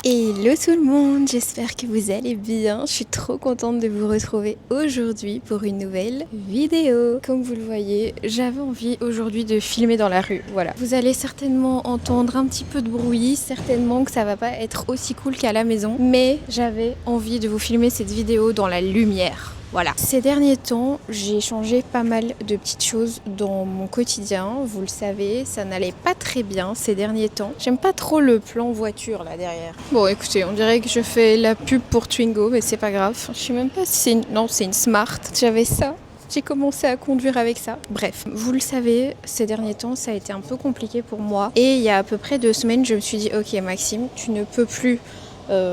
Hello tout le monde, j'espère que vous allez bien. Je suis trop contente de vous retrouver aujourd'hui pour une nouvelle vidéo. Comme vous le voyez, j'avais envie aujourd'hui de filmer dans la rue. Voilà. Vous allez certainement entendre un petit peu de bruit, certainement que ça va pas être aussi cool qu'à la maison, mais j'avais envie de vous filmer cette vidéo dans la lumière. Voilà. Ces derniers temps, j'ai changé pas mal de petites choses dans mon quotidien. Vous le savez, ça n'allait pas très bien ces derniers temps. J'aime pas trop le plan voiture là derrière. Bon, écoutez, on dirait que je fais la pub pour Twingo, mais c'est pas grave. Je sais même pas si c'est une... Non, c'est une Smart. J'avais ça. J'ai commencé à conduire avec ça. Bref, vous le savez, ces derniers temps, ça a été un peu compliqué pour moi. Et il y a à peu près 2 semaines, je me suis dit, ok Maxime, tu ne peux plus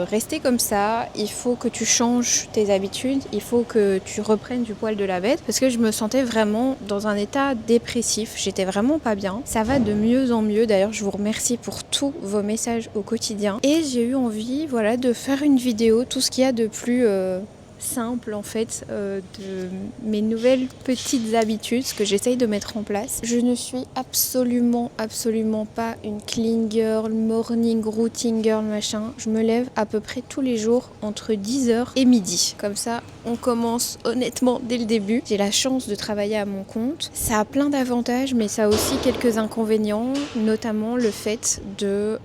rester comme ça, il faut que tu changes tes habitudes, il faut que tu reprennes du poil de la bête parce que je me sentais vraiment dans un état dépressif, j'étais vraiment pas bien. Ça va de mieux en mieux, d'ailleurs je vous remercie pour tous vos messages au quotidien et j'ai eu envie de faire une vidéo, tout ce qu'il y a de plus simple en fait de mes nouvelles petites habitudes, ce que j'essaye de mettre en place. Je ne suis absolument pas une clean girl, morning routine girl machin. Je me lève à peu près tous les jours entre 10h et midi. Comme ça, on commence honnêtement dès le début. J'ai la chance de travailler à mon compte. Ça a plein d'avantages, mais ça a aussi quelques inconvénients, notamment le fait de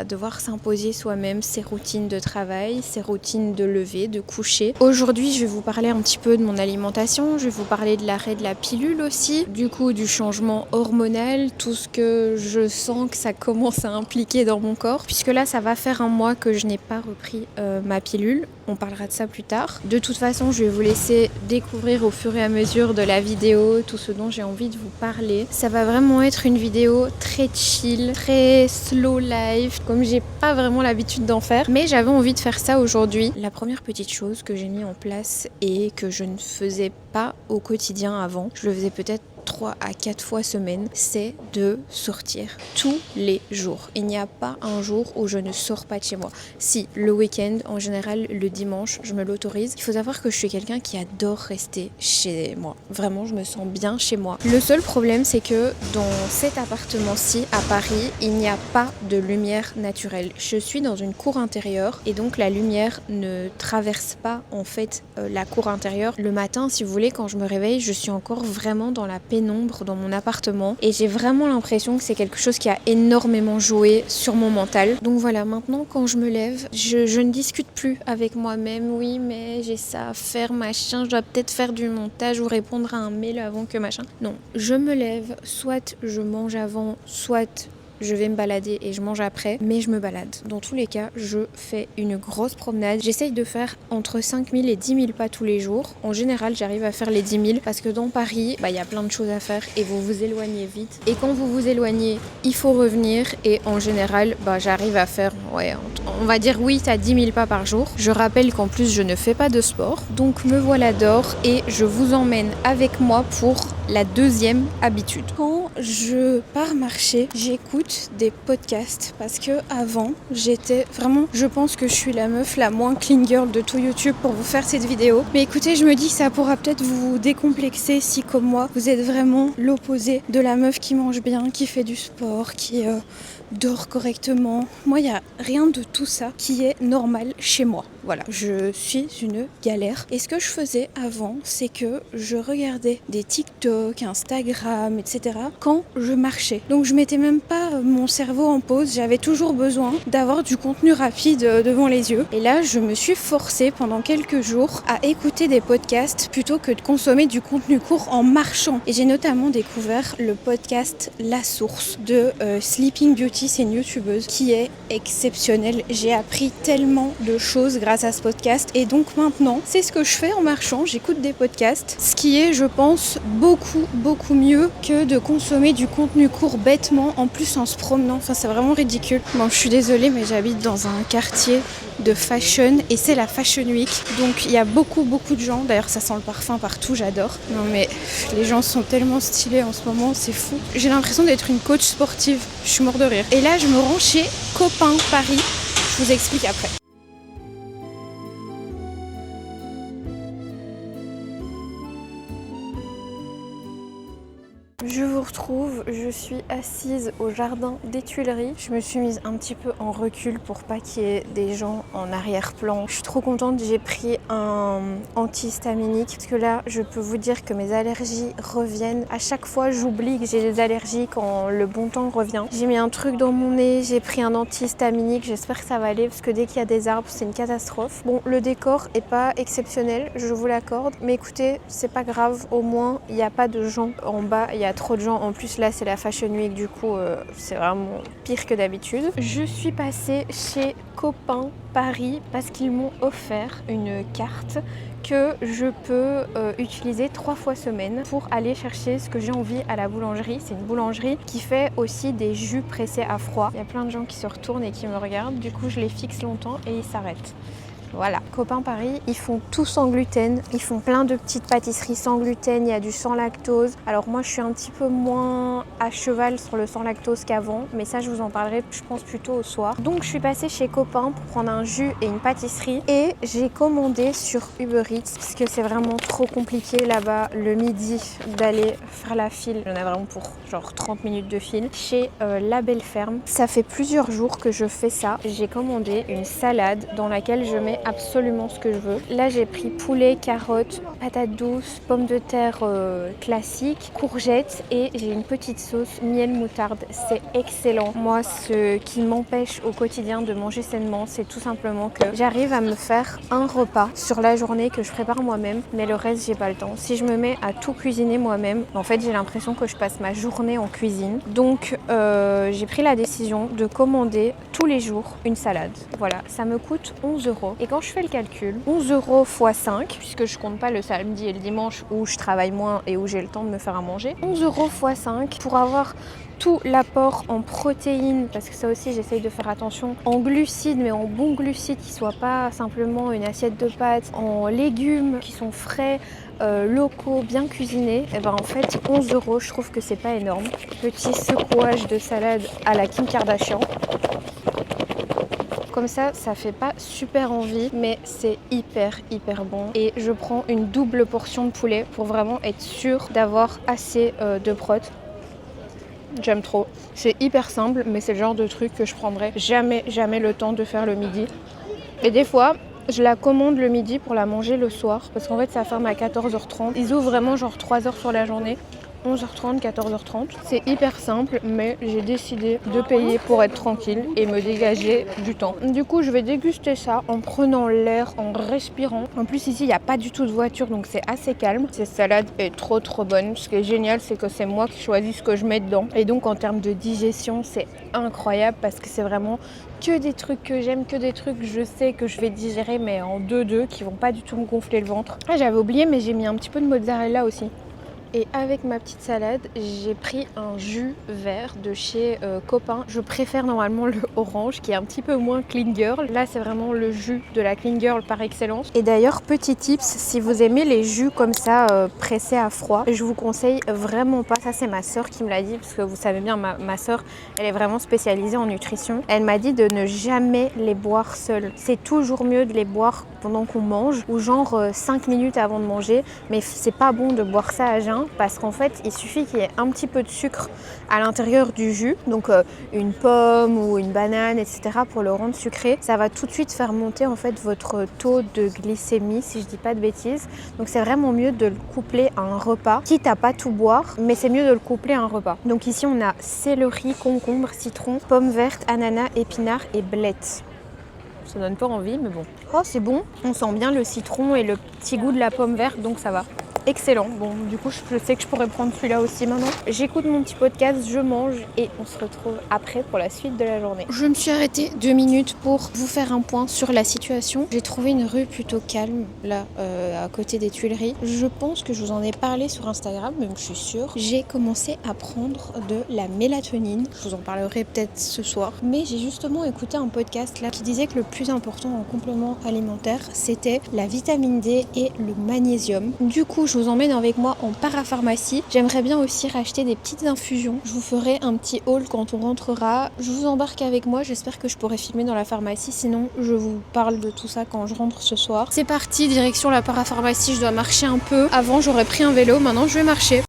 devoir s'imposer soi-même ses routines de travail, ses routines de lever, de coucher. Aujourd'hui, je vais vous parler un petit peu de mon alimentation, je vais vous parler de l'arrêt de la pilule aussi, du coup du changement hormonal, tout ce que je sens que ça commence à impliquer dans mon corps, puisque là ça va faire un mois que je n'ai pas repris ma pilule, on parlera de ça plus tard. De toute façon, je vais vous laisser découvrir au fur et à mesure de la vidéo tout ce dont j'ai envie de vous parler. Ça va vraiment être une vidéo très chill, très slow life, comme j'ai pas vraiment l'habitude d'en faire, mais j'avais envie de faire ça aujourd'hui. La première petite chose que j'ai mis en place et que je ne faisais pas au quotidien avant, je le faisais peut-être 3 à 4 fois semaine, c'est de sortir tous les jours. Il n'y a pas un jour où je ne sors pas de chez moi. Si, le week-end, en général, le dimanche, je me l'autorise. Il faut savoir que je suis quelqu'un qui adore rester chez moi. Vraiment, je me sens bien chez moi. Le seul problème, c'est que dans cet appartement-ci, à Paris, il n'y a pas de lumière naturelle. Je suis dans une cour intérieure et donc la lumière ne traverse pas en fait la cour intérieure. Le matin, si vous voulez, quand je me réveille, je suis encore vraiment dans la pénombre dans mon appartement et j'ai vraiment l'impression que c'est quelque chose qui a énormément joué sur mon mental. Donc voilà, maintenant quand je me lève, je ne discute plus avec moi-même. Oui, mais j'ai ça à faire, machin, je dois peut-être faire du montage ou répondre à un mail avant que machin. Non, je me lève, soit je mange avant, soit je vais me balader et je mange après, mais je me balade. Dans tous les cas, je fais une grosse promenade. J'essaye de faire entre 5000 et 10 000 pas tous les jours. En général, j'arrive à faire les 10 000 parce que dans Paris, y a plein de choses à faire et vous vous éloignez vite. Et quand vous vous éloignez, il faut revenir et en général, j'arrive à faire, on va dire 8 à 10 000 pas par jour. Je rappelle qu'en plus, je ne fais pas de sport. Donc me voilà dehors et je vous emmène avec moi pour la deuxième habitude. Quand je pars marcher, j'écoute des podcasts parce que avant, j'étais vraiment, je pense que je suis la meuf la moins clean girl de tout YouTube pour vous faire cette vidéo. Mais écoutez, je me dis que ça pourra peut-être vous décomplexer si comme moi, vous êtes vraiment l'opposé de la meuf qui mange bien, qui fait du sport, qui dort correctement. Moi, il n'y a rien de tout ça qui est normal chez moi. Voilà, je suis une galère. Et ce que je faisais avant, c'est que je regardais des TikTok, Instagram, etc. quand je marchais. Donc je mettais même pas mon cerveau en pause. J'avais toujours besoin d'avoir du contenu rapide devant les yeux. Et là, je me suis forcée pendant quelques jours à écouter des podcasts plutôt que de consommer du contenu court en marchant. Et j'ai notamment découvert le podcast La Source de Sleeping Beauty, c'est une youtubeuse qui est exceptionnelle. J'ai appris tellement de choses grâce à ce podcast et donc maintenant c'est ce que je fais en marchant, j'écoute des podcasts, ce qui est je pense beaucoup mieux que de consommer du contenu court bêtement, en plus en se promenant, enfin c'est vraiment ridicule. Bon, je suis désolée mais j'habite dans un quartier de fashion et c'est la Fashion Week, donc il y a beaucoup de gens, d'ailleurs ça sent le parfum partout, j'adore. Non mais les gens sont tellement stylés en ce moment, c'est fou. J'ai l'impression d'être une coach sportive, je suis mort de rire. Et là je me rends chez Copain Paris, je vous explique après. Je vous retrouve, je suis assise au jardin des Tuileries. Je me suis mise un petit peu en recul pour pas qu'il y ait des gens en arrière-plan. Je suis trop contente, j'ai pris un antihistaminique parce que là, je peux vous dire que mes allergies reviennent. À chaque fois, j'oublie que j'ai des allergies quand le bon temps revient. J'ai mis un truc dans mon nez, j'ai pris un antihistaminique, j'espère que ça va aller parce que dès qu'il y a des arbres, c'est une catastrophe. Bon, le décor est pas exceptionnel, je vous l'accorde, mais écoutez, c'est pas grave, au moins, il n'y a pas de gens en bas, il y a trop de gens. En plus, là, c'est la Fashion Week, du coup, c'est vraiment pire que d'habitude. Je suis passée chez Copain Paris parce qu'ils m'ont offert une carte que je peux utiliser 3 fois semaine pour aller chercher ce que j'ai envie à la boulangerie. C'est une boulangerie qui fait aussi des jus pressés à froid. Il y a plein de gens qui se retournent et qui me regardent. Du coup, je les fixe longtemps et ils s'arrêtent. Voilà, Copain Paris, ils font tout sans gluten, ils font plein de petites pâtisseries sans gluten, il y a du sans lactose. Alors moi je suis un petit peu moins à cheval sur le sans lactose qu'avant, mais ça je vous en parlerai je pense plutôt au soir. Donc je suis passée chez Copain pour prendre un jus et une pâtisserie et j'ai commandé sur Uber Eats parce que c'est vraiment trop compliqué là-bas le midi d'aller faire la file. Il y en a vraiment pour genre 30 minutes de file chez La Belle Ferme. Ça fait plusieurs jours que je fais ça. J'ai commandé une salade dans laquelle je mets absolument ce que je veux. Là j'ai pris poulet, carottes, patates douces, pommes de terre classiques, courgettes et j'ai une petite sauce miel moutarde. C'est excellent. Moi ce qui m'empêche au quotidien de manger sainement, c'est tout simplement que j'arrive à me faire un repas sur la journée que je prépare moi-même, mais le reste j'ai pas le temps. Si je me mets à tout cuisiner moi-même, en fait j'ai l'impression que je passe ma journée en cuisine. Donc j'ai pris la décision de commander tous les jours une salade. Voilà, ça me coûte 11 €. Et quand je fais le calcul, 11 € x 5, puisque je compte pas le samedi et le dimanche où je travaille moins et où j'ai le temps de me faire à manger, 11 € x 5 pour avoir tout l'apport en protéines, parce que ça aussi j'essaye de faire attention, en glucides, mais en bons glucides qui ne soient pas simplement une assiette de pâtes, en légumes qui sont frais, locaux, bien cuisinés, et ben en fait 11 €, je trouve que c'est pas énorme. Petit secouage de salade à la Kim Kardashian. Comme ça, ça fait pas super envie, mais c'est hyper bon. Et je prends une double portion de poulet pour vraiment être sûre d'avoir assez de prot. J'aime trop. C'est hyper simple, mais c'est le genre de truc que je prendrais jamais le temps de faire le midi. Et des fois, je la commande le midi pour la manger le soir, parce qu'en fait, ça ferme à 14h30. Ils ouvrent vraiment genre 3 heures sur la journée. 11h30, 14h30. C'est hyper simple, mais j'ai décidé de payer pour être tranquille et me dégager du temps. Du coup, je vais déguster ça en prenant l'air, en respirant. En plus, ici, il n'y a pas du tout de voiture, donc c'est assez calme. Cette salade est trop bonne. Ce qui est génial, c'est que c'est moi qui choisis ce que je mets dedans. Et donc, en termes de digestion, c'est incroyable parce que c'est vraiment que des trucs que j'aime, que des trucs que je sais que je vais digérer, mais en 2-2, qui vont pas du tout me gonfler le ventre. Ah, j'avais oublié, mais j'ai mis un petit peu de mozzarella aussi. Et avec ma petite salade, j'ai pris un jus vert de chez Copain. Je préfère normalement le orange qui est un petit peu moins clean girl. Là, c'est vraiment le jus de la clean girl par excellence. Et d'ailleurs, petit tips, si vous aimez les jus comme ça pressés à froid, je vous conseille vraiment pas. Ça, c'est ma soeur qui me l'a dit parce que vous savez bien, ma soeur, elle est vraiment spécialisée en nutrition. Elle m'a dit de ne jamais les boire seuls. C'est toujours mieux de les boire pendant qu'on mange ou genre 5 minutes avant de manger. Mais c'est pas bon de boire ça à jeun parce qu'en fait il suffit qu'il y ait un petit peu de sucre à l'intérieur du jus, donc une pomme ou une banane, etc. pour le rendre sucré. Ça va tout de suite faire monter en fait votre taux de glycémie, si je dis pas de bêtises. Donc c'est vraiment mieux de le coupler à un repas, quitte à pas tout boire, mais c'est mieux de le coupler à un repas. Donc ici on a céleri, concombre, citron, pomme verte, ananas, épinards et blettes. Ça donne pas envie, mais bon. Oh, c'est bon. On sent bien le citron et le petit goût de la pomme verte, donc ça va. Excellent. Bon, du coup, je sais que je pourrais prendre celui-là aussi maintenant. J'écoute mon petit podcast, je mange et on se retrouve après pour la suite de la journée. Je me suis arrêtée 2 minutes pour vous faire un point sur la situation. J'ai trouvé une rue plutôt calme, là, à côté des Tuileries. Je pense que je vous en ai parlé sur Instagram, même je suis sûre. J'ai commencé à prendre de la mélatonine. Je vous en parlerai peut-être ce soir. Mais j'ai justement écouté un podcast là qui disait que le plus important en complément alimentaire, c'était la vitamine D et le magnésium. Du coup, je vous emmène avec moi en parapharmacie. J'aimerais bien aussi racheter des petites infusions. Je vous ferai un petit haul quand on rentrera. Je vous embarque avec moi. J'espère que je pourrai filmer dans la pharmacie. Sinon, je vous parle de tout ça quand je rentre ce soir. C'est parti, direction la parapharmacie. Je dois marcher un peu. Avant, j'aurais pris un vélo. Maintenant, je vais marcher.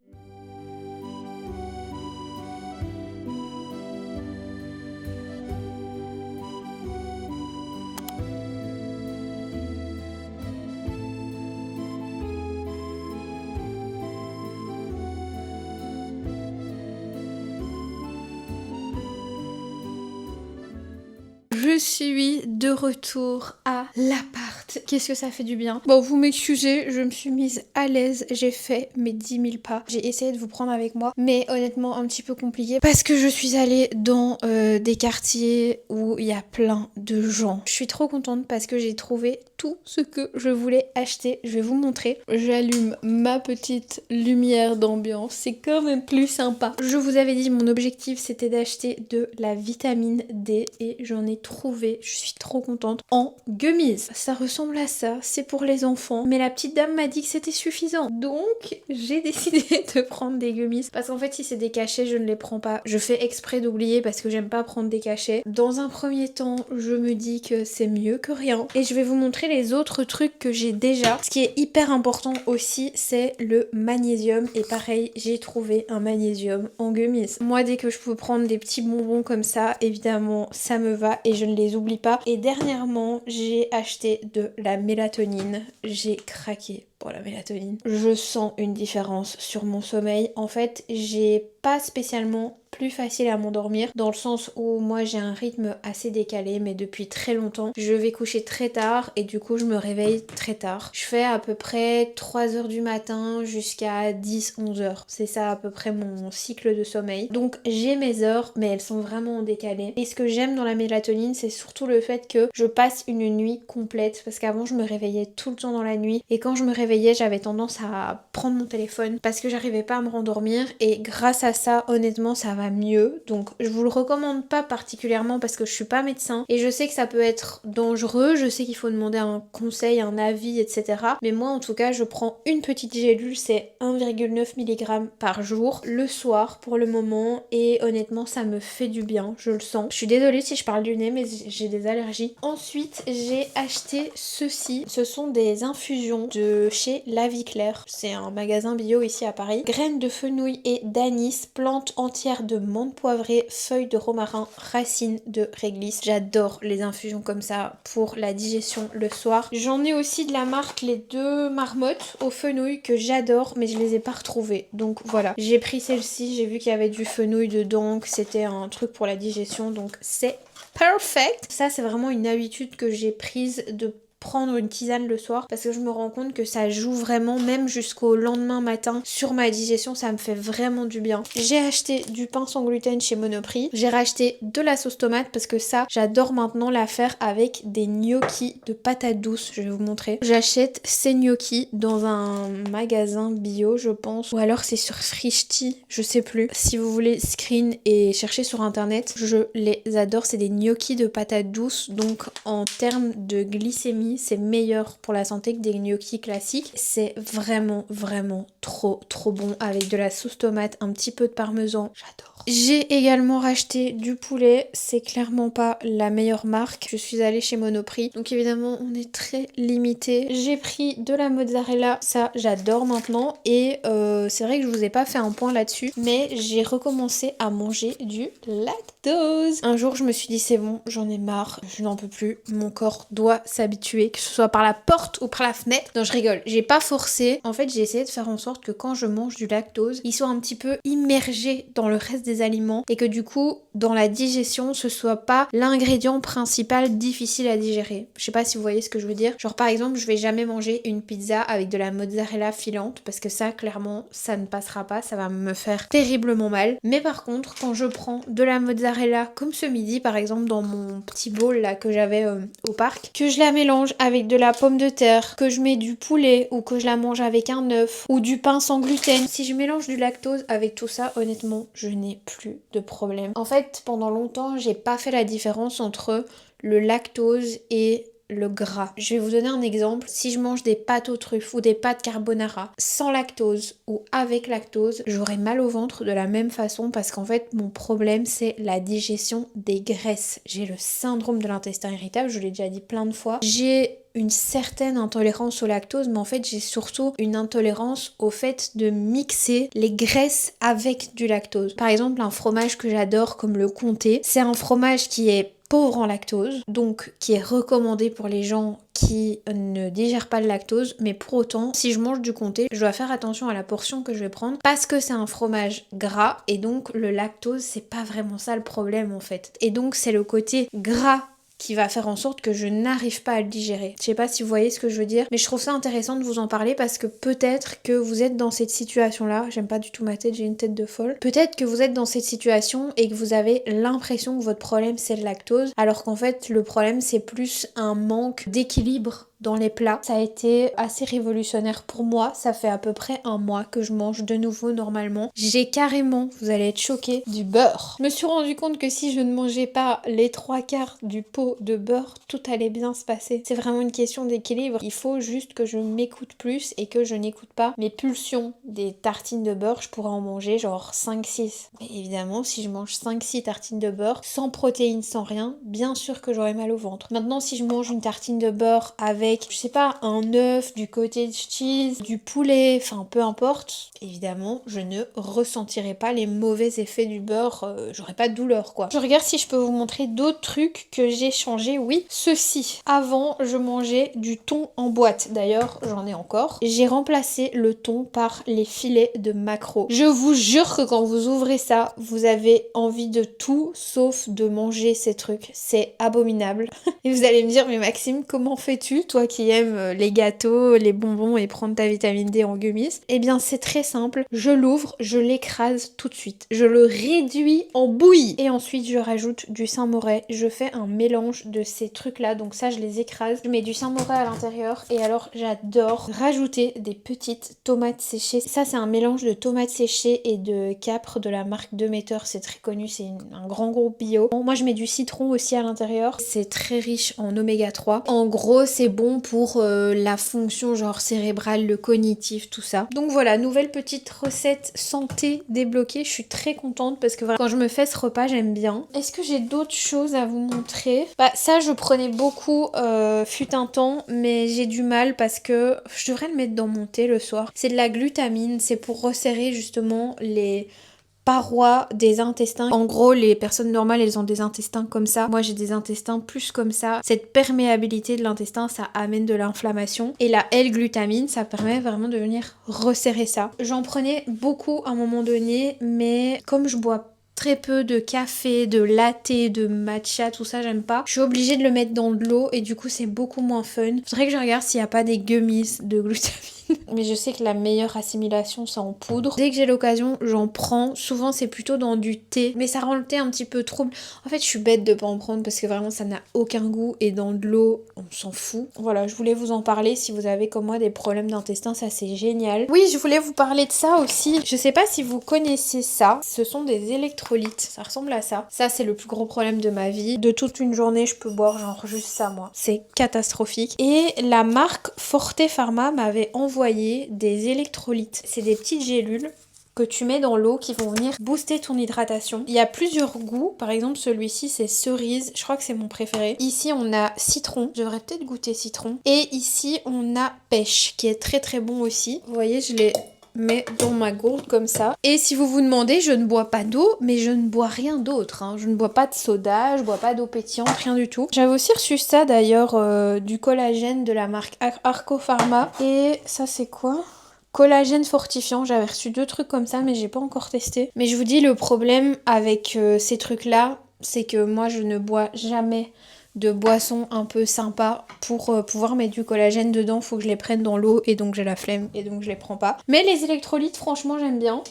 Je suis de retour à l'appart. Qu'est-ce que ça fait du bien. Bon, vous m'excusez, je me suis mise à l'aise. J'ai fait mes 10 000 pas. J'ai essayé de vous prendre avec moi, mais honnêtement un petit peu compliqué parce que je suis allée dans des quartiers où il y a plein de gens. Je suis trop contente parce que j'ai trouvé tout ce que je voulais acheter. Je vais vous montrer. J'allume ma petite lumière d'ambiance. C'est quand même plus sympa. Je vous avais dit mon objectif c'était d'acheter de la vitamine D et j'en ai trouvé. Je suis trop contente en gummies. Ça ressemble à ça. C'est pour les enfants. Mais la petite dame m'a dit que c'était suffisant. Donc j'ai décidé de prendre des gummies. Parce qu'en fait si c'est des cachets je ne les prends pas. Je fais exprès d'oublier parce que j'aime pas prendre des cachets. Dans un premier temps je me dis que c'est mieux que rien. Et je vais vous montrer les autres trucs que j'ai déjà. Ce qui est hyper important aussi c'est le magnésium. Et pareil j'ai trouvé un magnésium en gummies. Moi dès que je peux prendre des petits bonbons comme ça évidemment ça me va et je ne les oublie pas. Et dernièrement j'ai acheté de la mélatonine. J'ai craqué pour la mélatonine. Je sens une différence sur mon sommeil. En fait j'ai pas spécialement plus facile à m'endormir dans le sens où moi j'ai un rythme assez décalé mais depuis très longtemps je vais coucher très tard et du coup je me réveille très tard. Je fais à peu près 3h du matin jusqu'à 10-11h. C'est ça à peu près mon cycle de sommeil. Donc j'ai mes heures mais elles sont vraiment en décalé. Et ce que j'aime dans la mélatonine c'est surtout le fait que je passe une nuit complète parce qu'avant je me réveillais tout le temps dans la nuit et quand je me réveillais j'avais tendance à prendre mon téléphone parce que j'arrivais pas à me rendormir et grâce à ça honnêtement ça va mieux. Donc je vous le recommande pas particulièrement parce que je suis pas médecin et je sais que ça peut être dangereux, je sais qu'il faut demander un conseil, un avis etc. Mais moi en tout cas je prends une petite gélule, c'est 1,9 mg par jour le soir pour le moment et honnêtement ça me fait du bien, je le sens. Je suis désolée si je parle du nez mais j'ai des allergies. Ensuite j'ai acheté ceci, ce sont des infusions de chez La Vie Claire, c'est un magasin bio ici à Paris. Graines de fenouil et d'anis, plantes entières de menthe poivrée, feuilles de romarin, racines de réglisse. J'adore les infusions comme ça pour la digestion le soir. J'en ai aussi de la marque les deux marmottes au fenouil que j'adore mais je les ai pas retrouvées. Donc voilà, j'ai pris celle-ci, j'ai vu qu'il y avait du fenouil dedans, que c'était un truc pour la digestion donc c'est perfect. Ça c'est vraiment une habitude que j'ai prise de prendre une tisane le soir parce que je me rends compte que ça joue vraiment même jusqu'au lendemain matin sur ma digestion, ça me fait vraiment du bien. J'ai acheté du pain sans gluten chez Monoprix, j'ai racheté de la sauce tomate parce que ça j'adore maintenant la faire avec des gnocchis de patates douces, je vais vous montrer. J'achète ces gnocchis dans un magasin bio je pense ou alors c'est sur Frishti, je sais plus. Si vous voulez screen et chercher sur internet, je les adore, c'est des gnocchis de patates douces donc en termes de glycémie c'est meilleur pour la santé que des gnocchis classiques. C'est vraiment trop bon avec de la sauce tomate, un petit peu de parmesan. J'adore. J'ai également racheté du poulet. C'est clairement pas la meilleure marque. Je suis allée chez Monoprix. Donc évidemment on est très limité. J'ai pris de la mozzarella. Ça j'adore maintenant. Et c'est vrai que je vous ai pas fait un point là-dessus. Mais j'ai recommencé à manger du lactose. Un jour je me suis dit c'est bon, j'en ai marre. Je n'en peux plus. Mon corps doit s'habituer. Que ce soit par la porte ou par la fenêtre. Non je rigole, j'ai pas forcé. En fait j'ai essayé de faire en sorte que quand je mange du lactose, il soit un petit peu immergé dans le reste des aliments et que du coup dans la digestion ce soit pas l'ingrédient principal difficile à digérer. Je sais pas si vous voyez ce que je veux dire. Genre par exemple je vais jamais manger une pizza avec de la mozzarella filante parce que ça clairement ça ne passera pas, ça va me faire terriblement mal. Mais par contre quand je prends de la mozzarella comme ce midi par exemple dans mon petit bowl là que j'avais au parc, que je la mélange avec de la pomme de terre, que je mets du poulet ou que je la mange avec un œuf ou du pain sans gluten. Si je mélange du lactose avec tout ça, honnêtement, je n'ai plus de problème. En fait, pendant longtemps, j'ai pas fait la différence entre le lactose et le gras. Je vais vous donner un exemple. Si je mange des pâtes aux truffes ou des pâtes carbonara sans lactose ou avec lactose, j'aurai mal au ventre de la même façon parce qu'en fait mon problème c'est la digestion des graisses. J'ai le syndrome de l'intestin irritable, je l'ai déjà dit plein de fois. J'ai une certaine intolérance au lactose, mais en fait j'ai surtout une intolérance au fait de mixer les graisses avec du lactose. Par exemple un fromage que j'adore comme le comté, c'est un fromage qui est pauvre en lactose, donc qui est recommandé pour les gens qui ne digèrent pas le lactose, mais pour autant, si je mange du comté, je dois faire attention à la portion que je vais prendre parce que c'est un fromage gras et donc le lactose, c'est pas vraiment ça le problème en fait. Et donc c'est le côté gras qui va faire en sorte que je n'arrive pas à le digérer. Je sais pas si vous voyez ce que je veux dire, mais je trouve ça intéressant de vous en parler parce que peut-être que vous êtes dans cette situation-là, j'aime pas du tout ma tête, j'ai une tête de folle. Peut-être que vous êtes dans cette situation et que vous avez l'impression que votre problème c'est le lactose, alors qu'en fait le problème c'est plus un manque d'équilibre dans les plats. Ça a été assez révolutionnaire pour moi. Ça fait à peu près un mois que je mange de nouveau normalement. J'ai carrément, vous allez être choqués, du beurre. Je me suis rendu compte que si je ne mangeais pas les 3/4 du pot de beurre, tout allait bien se passer. C'est vraiment une question d'équilibre. Il faut juste que je m'écoute plus et que je n'écoute pas mes pulsions. Des tartines de beurre, je pourrais en manger genre 5-6. Mais évidemment, si je mange 5-6 tartines de beurre, sans protéines, sans rien, bien sûr que j'aurai mal au ventre. Maintenant, si je mange une tartine de beurre avec je sais pas, un œuf, du cottage cheese, du poulet, enfin peu importe, évidemment, je ne ressentirai pas les mauvais effets du beurre, j'aurai pas de douleur quoi. Je regarde si je peux vous montrer d'autres trucs que j'ai changé, oui. Ceci, avant je mangeais du thon en boîte, d'ailleurs j'en ai encore. J'ai remplacé le thon par les filets de maquereau. Je vous jure que quand vous ouvrez ça, vous avez envie de tout sauf de manger ces trucs. C'est abominable. Et vous allez me dire, mais Maxime, comment fais-tu, toi qui aimes les gâteaux, les bonbons et prendre ta vitamine D en gummies? Eh bien, c'est très simple. Je l'ouvre, je l'écrase tout de suite. Je le réduis en bouillie. Et ensuite, je rajoute du Saint-Moré. Je fais un mélange de ces trucs-là. Donc ça, je les écrase. Je mets du Saint-Moré à l'intérieur. Et alors, j'adore rajouter des petites tomates séchées. Ça, c'est un mélange de tomates séchées et de capres de la marque Demeter. C'est très connu, c'est un grand groupe bio. Bon, moi, je mets du citron aussi à l'intérieur. C'est très riche en oméga 3. En gros, c'est bon pour la fonction genre cérébrale, le cognitif, tout ça. Donc voilà, nouvelle petite recette santé débloquée. Je suis très contente parce que voilà, quand je me fais ce repas, j'aime bien. Est-ce que j'ai d'autres choses à vous montrer? Bah ça, je prenais beaucoup fut un temps, mais j'ai du mal parce que je devrais le mettre dans mon thé le soir. C'est de la glutamine, c'est pour resserrer justement les parois des intestins. En gros, les personnes normales, elles ont des intestins comme ça. Moi, j'ai des intestins plus comme ça. Cette perméabilité de l'intestin, ça amène de l'inflammation. Et la L-glutamine, ça permet vraiment de venir resserrer ça. J'en prenais beaucoup à un moment donné, mais comme je bois très peu de café, de latte, de matcha, tout ça, j'aime pas. Je suis obligée de le mettre dans de l'eau et du coup, c'est beaucoup moins fun. Faudrait que je regarde s'il n'y a pas des gummies de glutamine. Mais je sais que la meilleure assimilation c'est en poudre. Dès que j'ai l'occasion, j'en prends. Souvent c'est plutôt dans du thé, mais ça rend le thé un petit peu trouble. En fait, je suis bête de pas en prendre parce que vraiment ça n'a aucun goût et dans de l'eau, on s'en fout. Voilà, je voulais vous en parler si vous avez comme moi des problèmes d'intestin, ça c'est génial. Oui, je voulais vous parler de ça aussi. Je sais pas si vous connaissez ça. Ce sont des électrolytes. Ça ressemble à ça. Ça c'est le plus gros problème de ma vie. De toute une journée, je peux boire genre juste ça moi. C'est catastrophique. Et la marque Forte Pharma m'avait envoyé des électrolytes. C'est des petites gélules que tu mets dans l'eau qui vont venir booster ton hydratation. Il y a plusieurs goûts. Par exemple, celui-ci, c'est cerise. Je crois que c'est mon préféré. Ici, on a citron. Je devrais peut-être goûter citron. Et ici, on a pêche, qui est très très bon aussi. Vous voyez, je l'ai mets dans ma gourde comme ça. Et si vous vous demandez, je ne bois pas d'eau, mais je ne bois rien d'autre. Hein. Je ne bois pas de soda, je bois pas d'eau pétillante, rien du tout. J'avais aussi reçu ça d'ailleurs, du collagène de la marque Arco Pharma. Et ça c'est quoi ? Collagène fortifiant, j'avais reçu 2 trucs comme ça, mais j'ai pas encore testé. Mais je vous dis, le problème avec ces trucs-là, c'est que moi je ne bois jamais de boissons un peu sympa pour pouvoir mettre du collagène dedans. Faut que je les prenne dans l'eau et donc j'ai la flemme et donc je les prends pas. Mais les électrolytes, franchement, j'aime bien.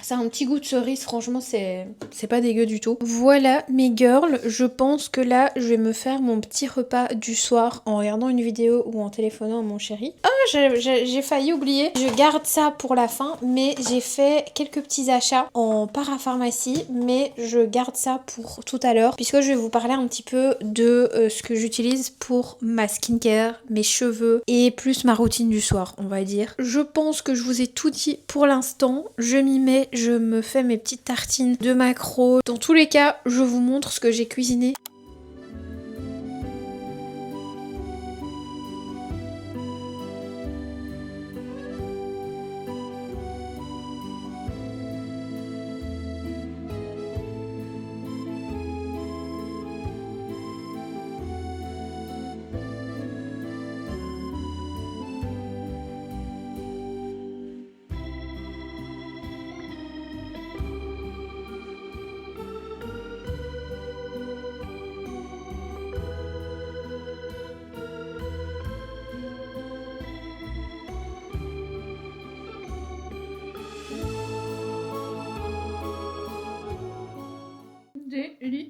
Ça a un petit goût de cerise, franchement c'est pas dégueu du tout. Voilà mes girls, je pense que là je vais me faire mon petit repas du soir en regardant une vidéo ou en téléphonant à mon chéri. Ah, j'ai failli oublier, je garde ça pour la fin, mais j'ai fait quelques petits achats en parapharmacie, mais je garde ça pour tout à l'heure, puisque je vais vous parler un petit peu de ce que j'utilise pour ma skincare, mes cheveux et plus ma routine du soir, on va dire. Je pense que je vous ai tout dit pour l'instant, je m'y mets, je me fais mes petites tartines de maquereau. Dans tous les cas, je vous montre ce que j'ai cuisiné.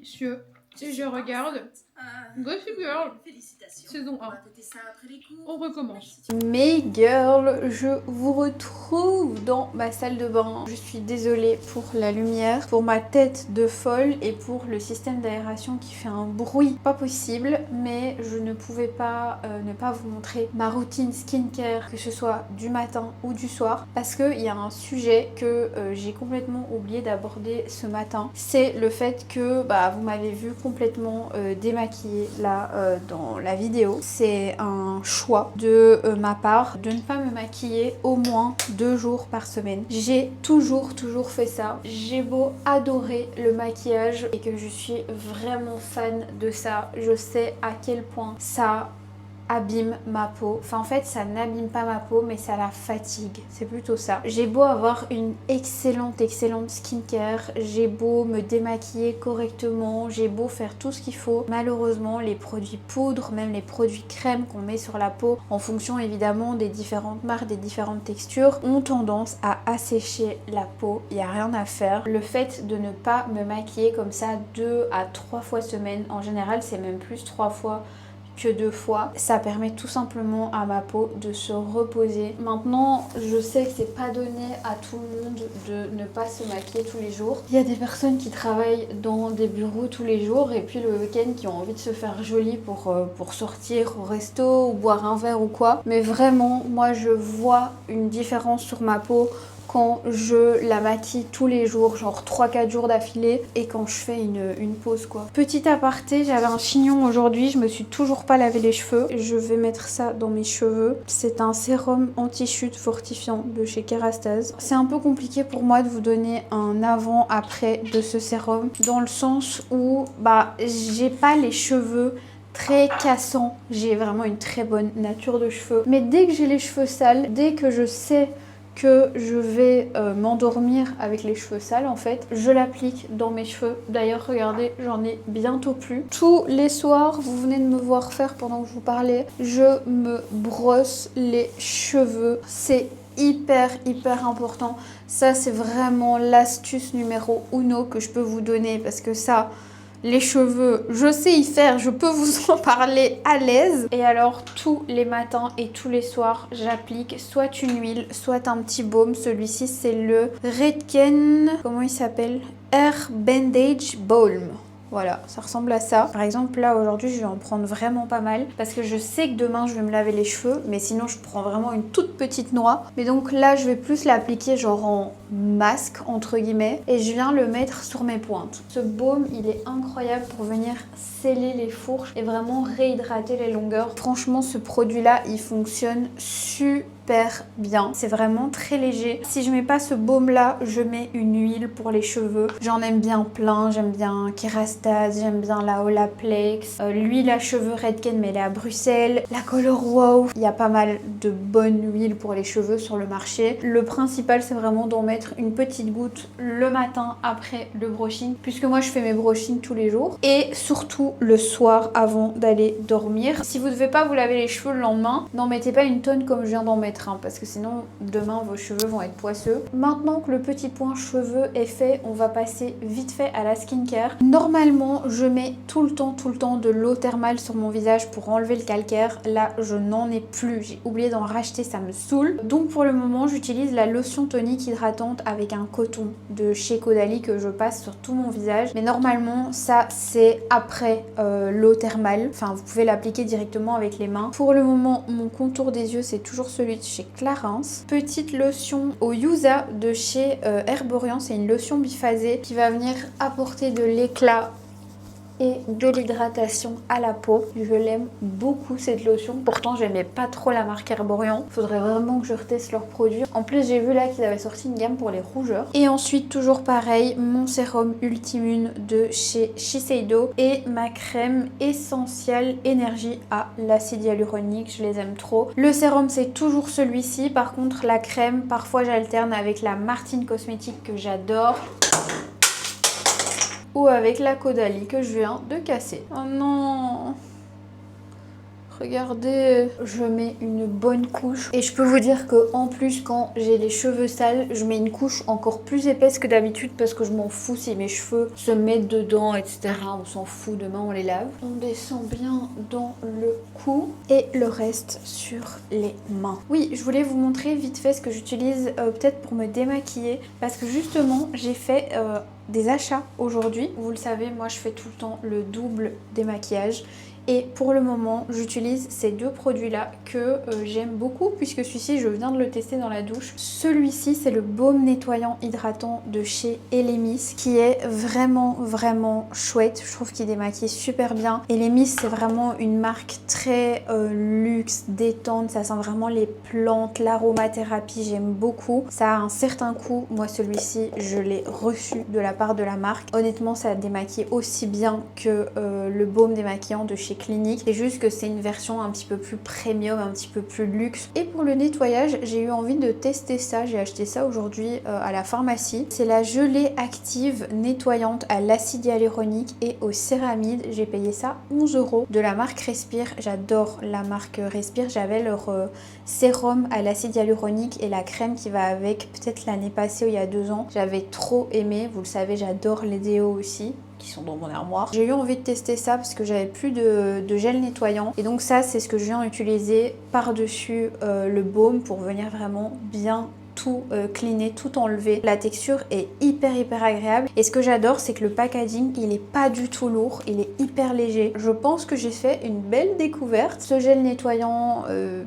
messieurs, et je regarde Gossip Girl, saison 1. On recommence. Mes girls, je vous retrouve dans ma salle de bain. Je suis désolée pour la lumière, pour ma tête de folle et pour le système d'aération qui fait un bruit pas possible. Mais je ne pouvais pas ne pas vous montrer ma routine skincare, que ce soit du matin ou du soir, parce qu'il y a un sujet que j'ai complètement oublié d'aborder ce matin. C'est le fait que vous m'avez vu complètement démaquillée là dans la vidéo. C'est un choix de ma part de ne pas me maquiller au moins 2 jours par semaine. J'ai toujours fait ça. J'ai beau adorer le maquillage et que je suis vraiment fan de ça, je sais à quel point ça abîme ma peau. Enfin en fait ça n'abîme pas ma peau mais ça la fatigue. C'est plutôt ça. J'ai beau avoir une excellente skincare, j'ai beau me démaquiller correctement, j'ai beau faire tout ce qu'il faut. Malheureusement les produits poudres, même les produits crème qu'on met sur la peau en fonction évidemment des différentes marques, des différentes textures, ont tendance à assécher la peau. Il n'y a rien à faire. Le fait de ne pas me maquiller comme ça 2 à 3 fois semaine, en général c'est même plus 3 fois que 2 fois, ça permet tout simplement à ma peau de se reposer. Maintenant, je sais que c'est pas donné à tout le monde de ne pas se maquiller tous les jours. Il y a des personnes qui travaillent dans des bureaux tous les jours et puis le week-end qui ont envie de se faire jolie pour sortir au resto ou boire un verre ou quoi. Mais vraiment, moi je vois une différence sur ma peau quand je la maquille tous les jours, genre 3-4 jours d'affilée, et quand je fais une pause quoi. Petit aparté, j'avais un chignon aujourd'hui, je me suis toujours pas lavé les cheveux. Je vais mettre ça dans mes cheveux. C'est un sérum anti-chute fortifiant de chez Kerastase. C'est un peu compliqué pour moi de vous donner un avant-après de ce sérum, dans le sens où j'ai pas les cheveux très cassants. J'ai vraiment une très bonne nature de cheveux. Mais dès que j'ai les cheveux sales, dès que je sais que je vais m'endormir avec les cheveux sales en fait, je l'applique dans mes cheveux. D'ailleurs regardez, j'en ai bientôt plus. Tous les soirs, vous venez de me voir faire pendant que je vous parlais, je me brosse les cheveux. C'est hyper important. Ça c'est vraiment l'astuce numéro 1 que je peux vous donner, parce que ça, les cheveux, je sais y faire, je peux vous en parler à l'aise. Et alors tous les matins et tous les soirs, j'applique soit une huile, soit un petit baume. Celui-ci c'est le Redken, comment il s'appelle, Hair Bandage Balm. Voilà, ça ressemble à ça. Par exemple, là, aujourd'hui, je vais en prendre vraiment pas mal parce que je sais que demain, je vais me laver les cheveux. Mais sinon, je prends vraiment une toute petite noix. Mais donc là, je vais plus l'appliquer genre en masque, entre guillemets. Et je viens le mettre sur mes pointes. Ce baume, il est incroyable pour venir sceller les fourches et vraiment réhydrater les longueurs. Franchement, ce produit-là, il fonctionne super bien. C'est vraiment très léger. Si je mets pas ce baume là, je mets une huile pour les cheveux. J'en aime bien plein. J'aime bien Kerastase, j'aime bien la Olaplex, l'huile à cheveux Redken mais elle est à Bruxelles, la Color Wow. Il y a pas mal de bonnes huiles pour les cheveux sur le marché. Le principal c'est vraiment d'en mettre une petite goutte le matin après le brushing, puisque moi je fais mes brushings tous les jours, et surtout le soir avant d'aller dormir. Si vous ne devez pas vous laver les cheveux le lendemain, n'en mettez pas une tonne comme je viens d'en mettre, parce que sinon demain vos cheveux vont être poisseux. Maintenant que le petit point cheveux est fait, on va passer vite fait à la skincare. Normalement je mets tout le temps de l'eau thermale sur mon visage pour enlever le calcaire. Là je n'en ai plus, j'ai oublié d'en racheter, ça me saoule. Donc pour le moment j'utilise la lotion tonique hydratante avec un coton de chez Caudalie que je passe sur tout mon visage. Mais normalement ça c'est après l'eau thermale, enfin vous pouvez l'appliquer directement avec les mains. Pour le moment mon contour des yeux c'est toujours celui de chez Clarins. Petite lotion au Yuza de chez Herborian, c'est une lotion biphasée qui va venir apporter de l'éclat et de l'hydratation à la peau. Je l'aime beaucoup cette lotion. Pourtant j'aimais pas trop la marque Herborian. Faudrait vraiment que je reteste leurs produits. En plus j'ai vu là qu'ils avaient sorti une gamme pour les rougeurs. Et ensuite toujours pareil, mon sérum Ultimune de chez Shiseido et ma crème essentielle énergie à l'acide hyaluronique. Je les aime trop. Le sérum c'est toujours celui-ci. Par contre la crème, parfois j'alterne avec la Martine Cosmétique que j'adore, ou avec la Caudalie que je viens de casser. Oh non! Regardez, je mets une bonne couche. Et je peux vous dire que en plus, quand j'ai les cheveux sales, je mets une couche encore plus épaisse que d'habitude parce que je m'en fous si mes cheveux se mettent dedans, etc. On s'en fout, demain on les lave. On descend bien dans le cou et le reste sur les mains. Oui, je voulais vous montrer vite fait ce que j'utilise peut-être pour me démaquiller parce que justement, j'ai fait des achats aujourd'hui. Vous le savez, moi je fais tout le temps le double démaquillage. Et pour le moment, j'utilise ces deux produits-là que j'aime beaucoup puisque celui-ci, je viens de le tester dans la douche. Celui-ci, c'est le baume nettoyant hydratant de chez Elemis qui est vraiment chouette. Je trouve qu'il démaquille super bien. Elemis, c'est vraiment une marque très luxe, détente. Ça sent vraiment les plantes, l'aromathérapie. J'aime beaucoup. Ça a un certain coût. Moi, celui-ci, je l'ai reçu de la part de la marque. Honnêtement, ça démaquille aussi bien que le baume démaquillant de chez Clinique. C'est juste que c'est une version un petit peu plus premium, un petit peu plus luxe. Et pour le nettoyage, j'ai eu envie de tester ça. J'ai acheté ça aujourd'hui à la pharmacie. C'est la gelée active nettoyante à l'acide hyaluronique et au céramide. J'ai payé ça 11 € de la marque Respire. J'adore la marque Respire. J'avais leur sérum à l'acide hyaluronique et la crème qui va avec, peut-être l'année passée ou il y a 2 ans. J'avais trop aimé. Vous le savez, j'adore les déos aussi qui sont dans mon armoire. J'ai eu envie de tester ça parce que j'avais plus de gel nettoyant et donc ça c'est ce que je viens d'utiliser par-dessus le baume pour venir vraiment bien tout cleaner, tout enlever. La texture est hyper agréable et ce que j'adore c'est que le packaging il est pas du tout lourd, il est hyper léger. Je pense que j'ai fait une belle découverte. Ce gel nettoyant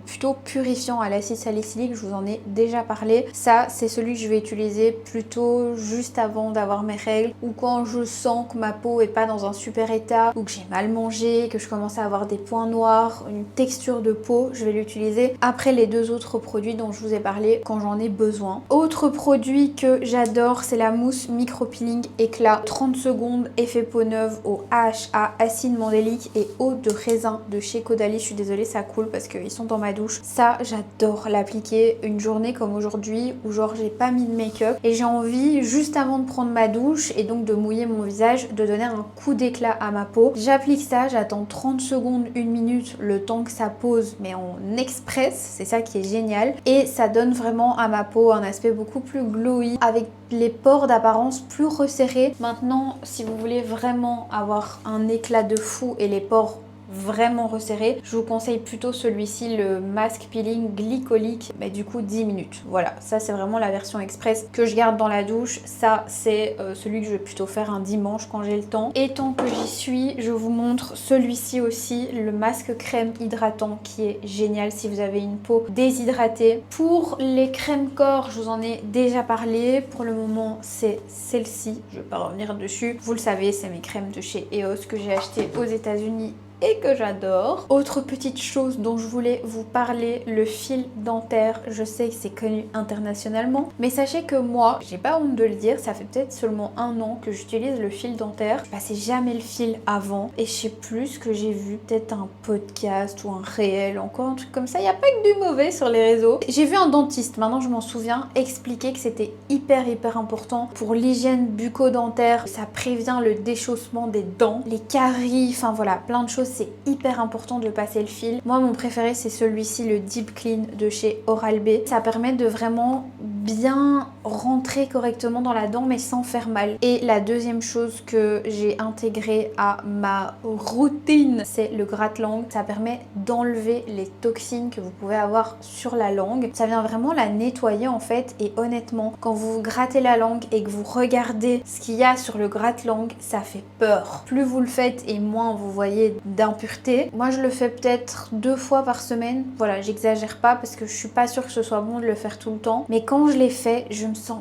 plutôt purifiant à l'acide salicylique, je vous en ai déjà parlé. Ça c'est celui que je vais utiliser plutôt juste avant d'avoir mes règles ou quand je sens que ma peau est pas dans un super état ou que j'ai mal mangé, que je commence à avoir des points noirs, une texture de peau, je vais l'utiliser après les deux autres produits dont je vous ai parlé quand j'en ai besoin. Autre produit que j'adore, c'est la mousse micro-peeling éclat 30 secondes, effet peau neuve au AHA, acide mandélique et eau de raisin de chez Caudalie. Je suis désolée, ça coule parce qu'ils sont dans ma douche. Ça, j'adore l'appliquer une journée comme aujourd'hui où genre j'ai pas mis de make-up et j'ai envie juste avant de prendre ma douche et donc de mouiller mon visage, de donner un coup d'éclat à ma peau. J'applique ça, j'attends 30 secondes, 1 minute, le temps que ça pose mais en express, c'est ça qui est génial et ça donne vraiment à ma peau un aspect beaucoup plus glowy avec les pores d'apparence plus resserrés. Maintenant, si vous voulez vraiment avoir un éclat de fou et les pores vraiment resserré, je vous conseille plutôt celui-ci, le Mask Peeling Glycolique, mais du coup 10 minutes. Voilà, ça c'est vraiment la version express que je garde dans la douche. Ça c'est celui que je vais plutôt faire un dimanche quand j'ai le temps. Et tant que j'y suis, je vous montre celui-ci aussi, le masque crème hydratant qui est génial si vous avez une peau déshydratée. Pour les crèmes corps, je vous en ai déjà parlé. Pour le moment, c'est celle-ci. Je vais pas revenir dessus. Vous le savez, c'est mes crèmes de chez EOS que j'ai achetées aux États-Unis et que j'adore. Autre petite chose dont je voulais vous parler, le fil dentaire. Je sais que c'est connu internationalement, mais sachez que moi, j'ai pas honte de le dire, ça fait peut-être seulement 1 an que j'utilise le fil dentaire. Je passais jamais le fil avant et je sais plus ce que j'ai vu, peut-être un podcast ou un réel, encore un truc comme ça. Il n'y a pas que du mauvais sur les réseaux. J'ai vu un dentiste, maintenant je m'en souviens, expliquer que c'était hyper important pour l'hygiène bucco-dentaire. Ça prévient le déchaussement des dents, les caries, enfin voilà, plein de choses. C'est hyper important de passer le fil. Moi, mon préféré, c'est celui-ci, le Deep Clean de chez Oral-B. Ça permet de vraiment bien rentrer correctement dans la dent, mais sans faire mal. Et la deuxième chose que j'ai intégrée à ma routine, c'est le gratte-langue. Ça permet d'enlever les toxines que vous pouvez avoir sur la langue. Ça vient vraiment la nettoyer en fait. Et honnêtement, quand vous grattez la langue et que vous regardez ce qu'il y a sur le gratte-langue, ça fait peur. Plus vous le faites et moins vous voyez d'impureté. Moi je le fais peut-être 2 fois par semaine. Voilà, j'exagère pas parce que je suis pas sûre que ce soit bon de le faire tout le temps. Mais quand je l'ai fait, je me sens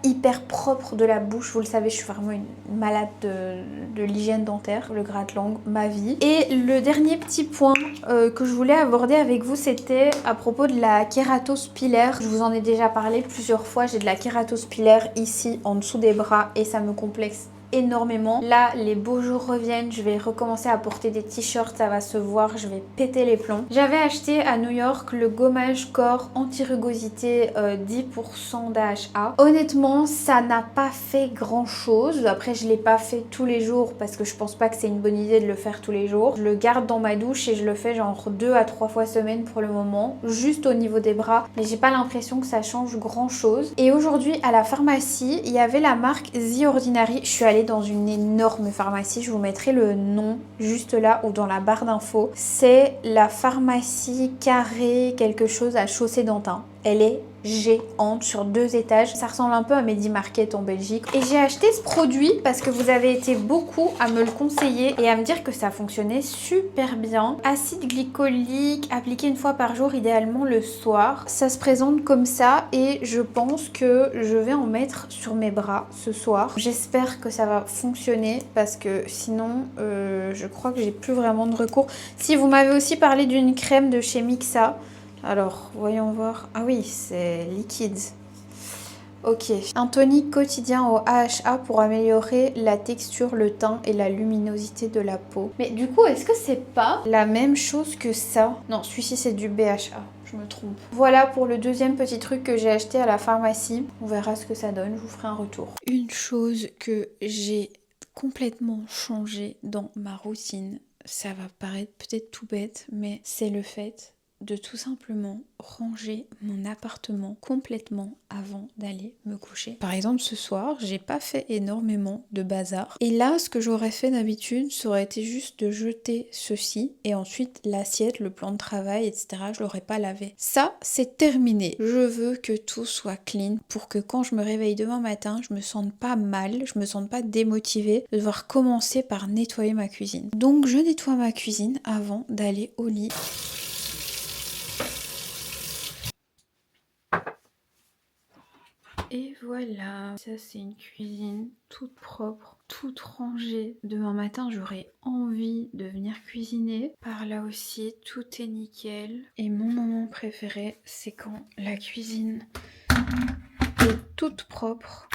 hyper propre de la bouche. Vous le savez, je suis vraiment une malade de l'hygiène dentaire. Le gratte-langue, ma vie. Et le dernier petit point que je voulais aborder avec vous, c'était à propos de la kératose pilaire. Je vous en ai déjà parlé plusieurs fois. J'ai de la kératose pilaire ici en dessous des bras et ça me complexe énormément. Là, les beaux jours reviennent, je vais recommencer à porter des t-shirts, ça va se voir, je vais péter les plombs. J'avais acheté à New York le gommage corps anti-rugosité 10% d'AHA. Honnêtement, ça n'a pas fait grand chose. Après, je l'ai pas fait tous les jours parce que je pense pas que c'est une bonne idée de le faire tous les jours. Je le garde dans ma douche et je le fais genre 2 à 3 fois semaine pour le moment, juste au niveau des bras, mais j'ai pas l'impression que ça change grand chose. Et aujourd'hui à la pharmacie, il y avait la marque The Ordinary. Je suis allée dans une énorme pharmacie, je vous mettrai le nom juste là ou dans la barre d'infos. C'est la pharmacie Carré quelque chose à Chaussée-d'Antin. Elle est géante sur 2 étages. Ça ressemble un peu à Medi Market en Belgique. Et j'ai acheté ce produit parce que vous avez été beaucoup à me le conseiller et à me dire que ça fonctionnait super bien. Acide glycolique appliqué une fois par jour, idéalement le soir. Ça se présente comme ça et je pense que je vais en mettre sur mes bras ce soir. J'espère que ça va fonctionner parce que sinon je crois que j'ai plus vraiment de recours. Si vous m'avez aussi parlé d'une crème de chez Mixa. Alors, voyons voir. Ah oui, c'est liquide. Ok. Un tonique quotidien au AHA pour améliorer la texture, le teint et la luminosité de la peau. Mais du coup, est-ce que c'est pas la même chose que ça? Non, celui-ci c'est du BHA. Je me trompe. Voilà pour le deuxième petit truc que j'ai acheté à la pharmacie. On verra ce que ça donne, je vous ferai un retour. Une chose que j'ai complètement changé dans ma routine, ça va paraître peut-être tout bête, mais c'est le fait de tout simplement ranger mon appartement complètement avant d'aller me coucher. Par exemple, ce soir, j'ai pas fait énormément de bazar. Et là, ce que j'aurais fait d'habitude, ça aurait été juste de jeter ceci et ensuite l'assiette, le plan de travail, etc. Je l'aurais pas lavé. Ça, c'est terminé. Je veux que tout soit clean pour que quand je me réveille demain matin, je me sente pas mal, je me sente pas démotivée de devoir commencer par nettoyer ma cuisine. Donc, je nettoie ma cuisine avant d'aller au lit. Et voilà, ça c'est une cuisine toute propre, toute rangée. Demain matin, j'aurai envie de venir cuisiner. Par là aussi, tout est nickel. Et mon moment préféré, c'est quand la cuisine est toute propre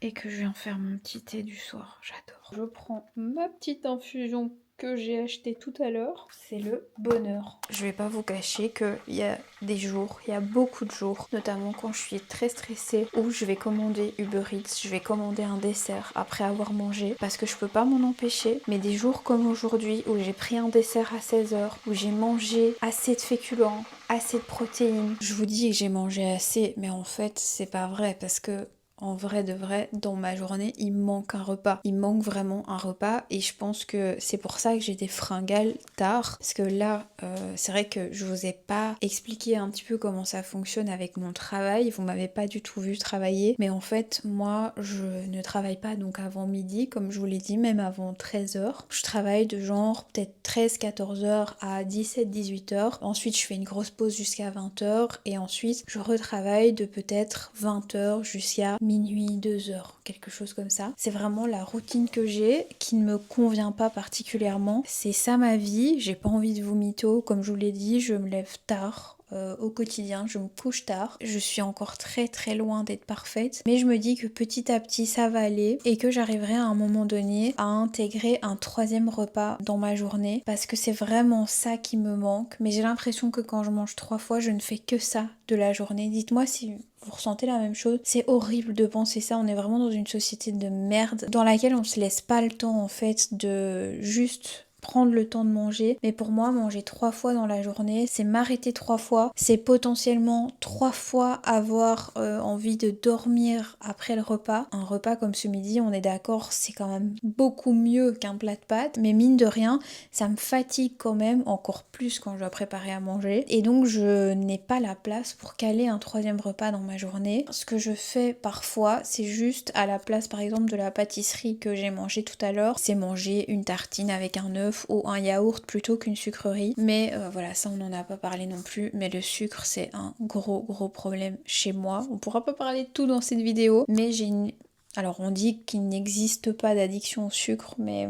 et que je viens faire mon petit thé du soir. J'adore. Je prends ma petite infusion que j'ai acheté tout à l'heure, c'est le bonheur. Je vais pas vous cacher qu'il y a des jours, il y a beaucoup de jours, notamment quand je suis très stressée, où je vais commander Uber Eats, je vais commander un dessert après avoir mangé, parce que je peux pas m'en empêcher. Mais des jours comme aujourd'hui, où j'ai pris un dessert à 16h, où j'ai mangé assez de féculents, assez de protéines, je vous dis que j'ai mangé assez, mais en fait c'est pas vrai, parce que en vrai de vrai, dans ma journée, il me manque un repas. Il me manque vraiment un repas et je pense que c'est pour ça que j'ai des fringales tard. Parce que là, c'est vrai que je vous ai pas expliqué un petit peu comment ça fonctionne avec mon travail. Vous m'avez pas du tout vu travailler. Mais en fait, moi, je ne travaille pas donc avant midi, comme je vous l'ai dit, même avant 13h. Je travaille de genre peut-être 13-14h à 17-18h. Ensuite, je fais une grosse pause jusqu'à 20h et ensuite, je retravaille de peut-être 20h jusqu'à minuit, 2h, quelque chose comme ça. C'est vraiment la routine que j'ai qui ne me convient pas particulièrement. C'est ça ma vie, j'ai pas envie de vous mytho. Comme je vous l'ai dit, je me lève tard. Au quotidien, je me couche tard. Je suis encore très très loin d'être parfaite, mais je me dis que petit à petit ça va aller et que j'arriverai à un moment donné à intégrer un troisième repas dans ma journée parce que c'est vraiment ça qui me manque. Mais j'ai l'impression que quand je mange 3 fois, je ne fais que ça de la journée. Dites-moi si vous ressentez la même chose. C'est horrible de penser ça. On est vraiment dans une société de merde dans laquelle on se laisse pas le temps en fait de juste prendre le temps de manger. Mais pour moi, manger 3 fois dans la journée, c'est m'arrêter 3 fois. C'est potentiellement 3 fois avoir envie de dormir après le repas. Un repas comme ce midi, on est d'accord, c'est quand même beaucoup mieux qu'un plat de pâtes. Mais mine de rien, ça me fatigue quand même encore plus quand je dois préparer à manger. Et donc, je n'ai pas la place pour caler un troisième repas dans ma journée. Ce que je fais parfois, c'est juste à la place par exemple de la pâtisserie que j'ai mangé tout à l'heure, c'est manger une tartine avec un œuf ou un yaourt plutôt qu'une sucrerie. Mais voilà, ça on n'en a pas parlé non plus. Mais le sucre, c'est un gros problème chez moi. On pourra pas parler de tout dans cette vidéo, mais j'ai une... Alors on dit qu'il n'existe pas d'addiction au sucre, mais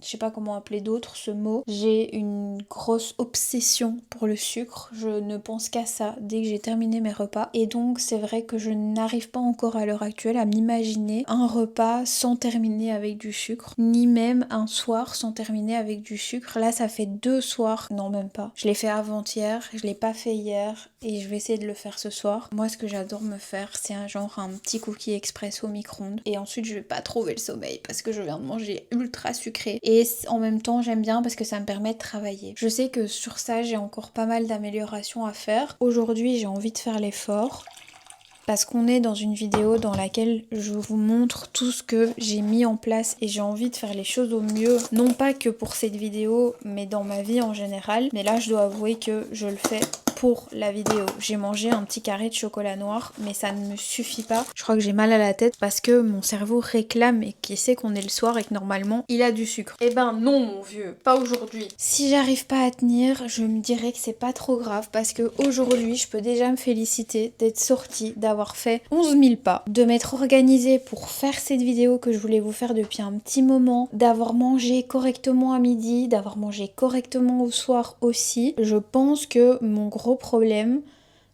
je je sais pas comment appeler d'autre ce mot. J'ai une grosse obsession pour le sucre. Je ne pense qu'à ça dès que j'ai terminé mes repas. Et donc c'est vrai que je n'arrive pas encore à l'heure actuelle à m'imaginer un repas sans terminer avec du sucre, ni même un soir sans terminer avec du sucre. Là ça fait 2 soirs, non même pas. Je l'ai fait avant-hier, je l'ai pas fait hier et je vais essayer de le faire ce soir. Moi ce que j'adore me faire, c'est un petit cookie express au micro-ondes. Et ensuite je vais pas trouver le sommeil parce que je viens de manger ultra sucré. Et en même temps j'aime bien parce que ça me permet de travailler. Je sais que sur ça j'ai encore pas mal d'améliorations à faire. Aujourd'hui j'ai envie de faire l'effort. Parce qu'on est dans une vidéo dans laquelle je vous montre tout ce que j'ai mis en place et j'ai envie de faire les choses au mieux. Non pas que pour cette vidéo, mais dans ma vie en général. Mais là, je dois avouer que je le fais pour la vidéo. J'ai mangé un petit carré de chocolat noir, mais ça ne me suffit pas. Je crois que j'ai mal à la tête parce que mon cerveau réclame et qu'il sait qu'on est le soir et que normalement, il a du sucre. Eh ben non, mon vieux, pas aujourd'hui. Si j'arrive pas à tenir, je me dirais que c'est pas trop grave parce que aujourd'hui, je peux déjà me féliciter d'être sortie, d'avoir fait 11 000 pas, de m'être organisée pour faire cette vidéo que je voulais vous faire depuis un petit moment, d'avoir mangé correctement à midi, d'avoir mangé correctement au soir aussi. Je pense que mon gros problème,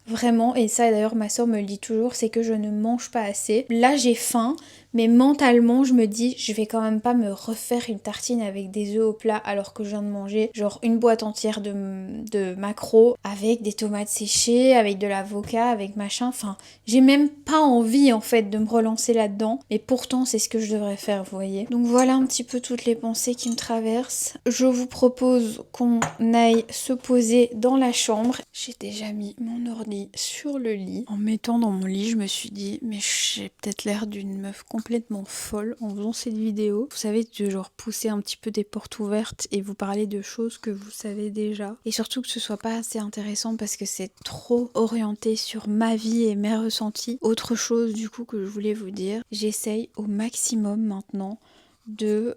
vraiment, et ça d'ailleurs ma soeur me le dit toujours, c'est que je ne mange pas assez. Là j'ai faim, mais mentalement je me dis je vais quand même pas me refaire une tartine avec des œufs au plat alors que je viens de manger genre une boîte entière de maquereaux avec des tomates séchées, avec de l'avocat, avec machin. Enfin, j'ai même pas envie en fait de me relancer là-dedans, mais pourtant c'est ce que je devrais faire, vous voyez. Donc voilà un petit peu toutes les pensées qui me traversent. Je vous propose qu'on aille se poser dans la chambre. J'ai déjà mis mon ordi sur le lit. En mettant dans mon lit, je me suis dit mais j'ai peut-être l'air d'une meuf complètement folle en faisant cette vidéo. Vous savez, de genre pousser un petit peu des portes ouvertes et vous parler de choses que vous savez déjà. Et surtout que ce soit pas assez intéressant parce que c'est trop orienté sur ma vie et mes ressentis. Autre chose du coup que je voulais vous dire, j'essaye au maximum maintenant de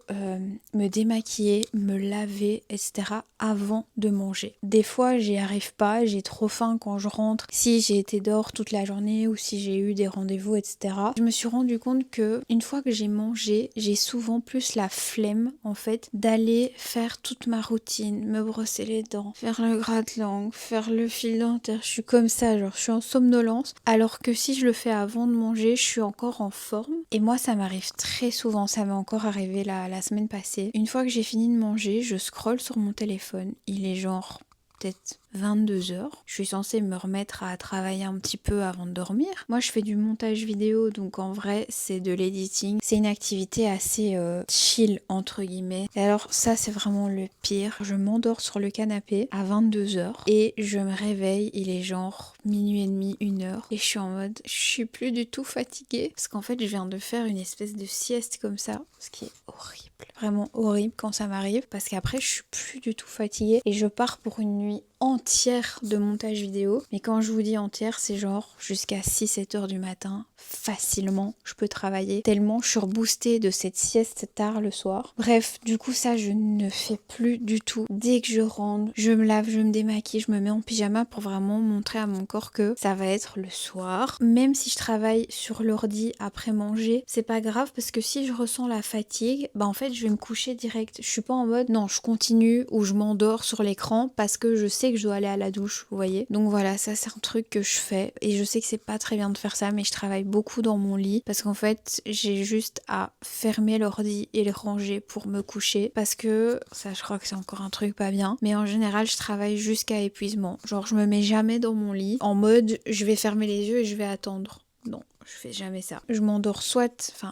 me démaquiller, me laver, etc. avant de manger. Des fois j'y arrive pas, j'ai trop faim quand je rentre, si j'ai été dehors toute la journée ou si j'ai eu des rendez-vous, etc. Je me suis rendu compte que une fois que j'ai mangé, j'ai souvent plus la flemme en fait d'aller faire toute ma routine, me brosser les dents, faire le gratte-langue, faire le fil dentaire. Je suis comme ça, genre je suis en somnolence, alors que si je le fais avant de manger, je suis encore en forme. Et moi ça m'arrive très souvent, ça m'est encore arrivé la semaine passée. Une fois que j'ai fini de manger, je scrolle sur mon téléphone. Il est genre peut-être 22h. Je suis censée me remettre à travailler un petit peu avant de dormir. Moi, je fais du montage vidéo, donc en vrai, c'est de l'editing. C'est une activité assez chill, entre guillemets. Et alors, ça, c'est vraiment le pire. Je m'endors sur le canapé à 22h et je me réveille, il est genre minuit et demi, 1h. Et je suis en mode, je suis plus du tout fatiguée. Parce qu'en fait, je viens de faire une espèce de sieste comme ça, ce qui est horrible. Vraiment horrible quand ça m'arrive, parce qu'après, je suis plus du tout fatiguée et je pars pour une nuit entière de montage vidéo. Mais quand je vous dis entière, c'est genre jusqu'à 6-7 heures du matin, facilement, je peux travailler. Tellement je suis reboostée de cette sieste tard le soir. Bref, du coup ça je ne fais plus du tout. Dès que je rentre, je me lave, je me démaquille, je me mets en pyjama pour vraiment montrer à mon corps que ça va être le soir. Même si je travaille sur l'ordi après manger, c'est pas grave parce que si je ressens la fatigue, bah en fait je vais me coucher direct. Je suis pas en mode non je continue ou je m'endors sur l'écran parce que je sais que je dois aller à la douche, vous voyez. Donc voilà, ça c'est un truc que je fais et je sais que c'est pas très bien de faire ça, mais je travaille beaucoup dans mon lit parce qu'en fait j'ai juste à fermer l'ordi et le ranger pour me coucher parce que ça je crois que c'est encore un truc pas bien, mais en général je travaille jusqu'à épuisement. Genre je me mets jamais dans mon lit en mode je vais fermer les yeux et je vais attendre. Non, je fais jamais ça. Je m'endors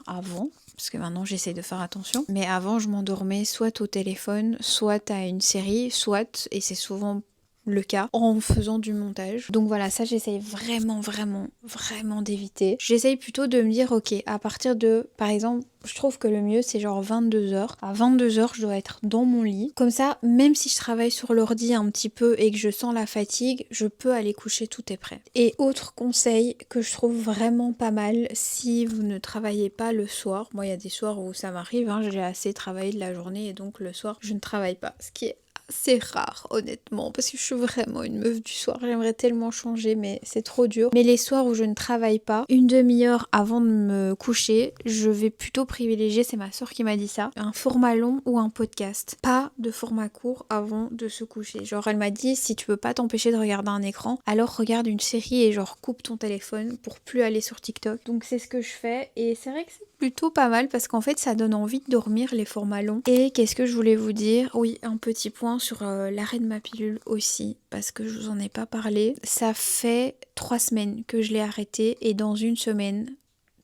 avant, parce que maintenant j'essaie de faire attention, mais avant je m'endormais soit au téléphone, soit à une série, soit, et c'est souvent le cas, en faisant du montage. Donc voilà, ça j'essaye vraiment d'éviter. J'essaye plutôt de me dire ok, à partir de, par exemple, je trouve que le mieux c'est genre 22h. À 22h je dois être dans mon lit. Comme ça, même si je travaille sur l'ordi un petit peu et que je sens la fatigue, je peux aller coucher, tout est prêt. Et autre conseil que je trouve vraiment pas mal, si vous ne travaillez pas le soir, moi il y a des soirs où ça m'arrive, j'ai assez travaillé de la journée et donc le soir je ne travaille pas. Ce qui est c'est rare honnêtement parce que je suis vraiment une meuf du soir. J'aimerais tellement changer mais c'est trop dur. Mais les soirs où je ne travaille pas, une demi-heure avant de me coucher, je vais plutôt privilégier, c'est ma soeur qui m'a dit ça, un format long ou un podcast. Pas de format court avant de se coucher. Genre elle m'a dit si tu peux pas t'empêcher de regarder un écran, alors regarde une série et genre coupe ton téléphone pour plus aller sur TikTok. Donc c'est ce que je fais et c'est vrai que c'est plutôt pas mal parce qu'en fait ça donne envie de dormir les formats longs. Et qu'est-ce que je voulais vous dire? Oui, un petit point sur l'arrêt de ma pilule aussi parce que je vous en ai pas parlé. Ça fait 3 semaines que je l'ai arrêté et dans une semaine,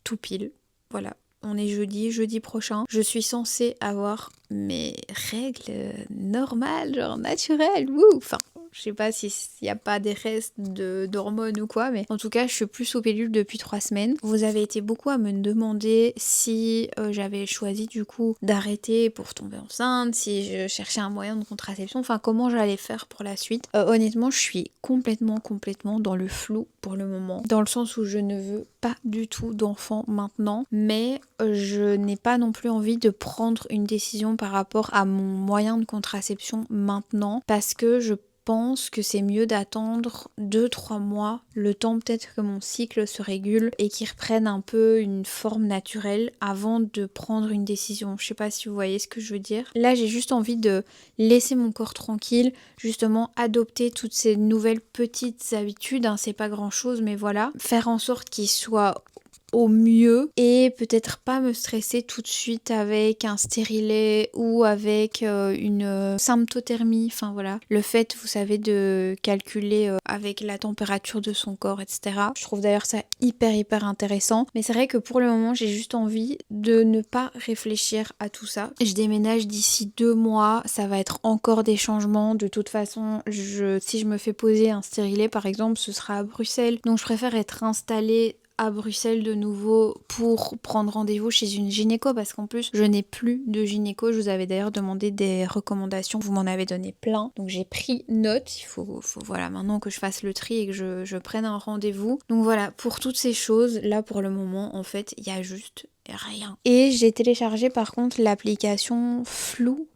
tout pile. Voilà. On est jeudi prochain. Je suis censée avoir mes règles normales, genre naturelles. Wouh! Enfin, je sais pas s'il n'y a pas des restes d'hormones ou quoi, mais en tout cas, je suis plus aux pilules depuis 3 semaines. Vous avez été beaucoup à me demander si j'avais choisi du coup d'arrêter pour tomber enceinte, si je cherchais un moyen de contraception, enfin comment j'allais faire pour la suite. Honnêtement, je suis complètement dans le flou pour le moment, dans le sens où je ne veux pas du tout d'enfant maintenant, mais je n'ai pas non plus envie de prendre une décision par rapport à mon moyen de contraception maintenant, parce que je pense que c'est mieux d'attendre 2-3 mois, le temps peut-être que mon cycle se régule et qu'il reprenne un peu une forme naturelle avant de prendre une décision. Je sais pas si vous voyez ce que je veux dire. Là, j'ai juste envie de laisser mon corps tranquille, justement adopter toutes ces nouvelles petites habitudes, hein, c'est pas grand chose, mais voilà, faire en sorte qu'il soit au mieux et peut-être pas me stresser tout de suite avec un stérilet ou avec une symptothermie, enfin voilà, le fait vous savez de calculer avec la température de son corps, etc. Je trouve d'ailleurs ça hyper intéressant, mais c'est vrai que pour le moment j'ai juste envie de ne pas réfléchir à tout ça. Je déménage d'ici 2 mois, ça va être encore des changements, de toute façon si je me fais poser un stérilet par exemple, ce sera à Bruxelles, donc je préfère être installée à Bruxelles de nouveau pour prendre rendez-vous chez une gynéco parce qu'en plus je n'ai plus de gynéco. Je vous avais d'ailleurs demandé des recommandations, vous m'en avez donné plein, donc j'ai pris note. Il faut voilà maintenant que je fasse le tri et que je prenne un rendez-vous. Donc voilà, pour toutes ces choses là pour le moment en fait il y a juste rien. Et j'ai téléchargé par contre l'application Flow,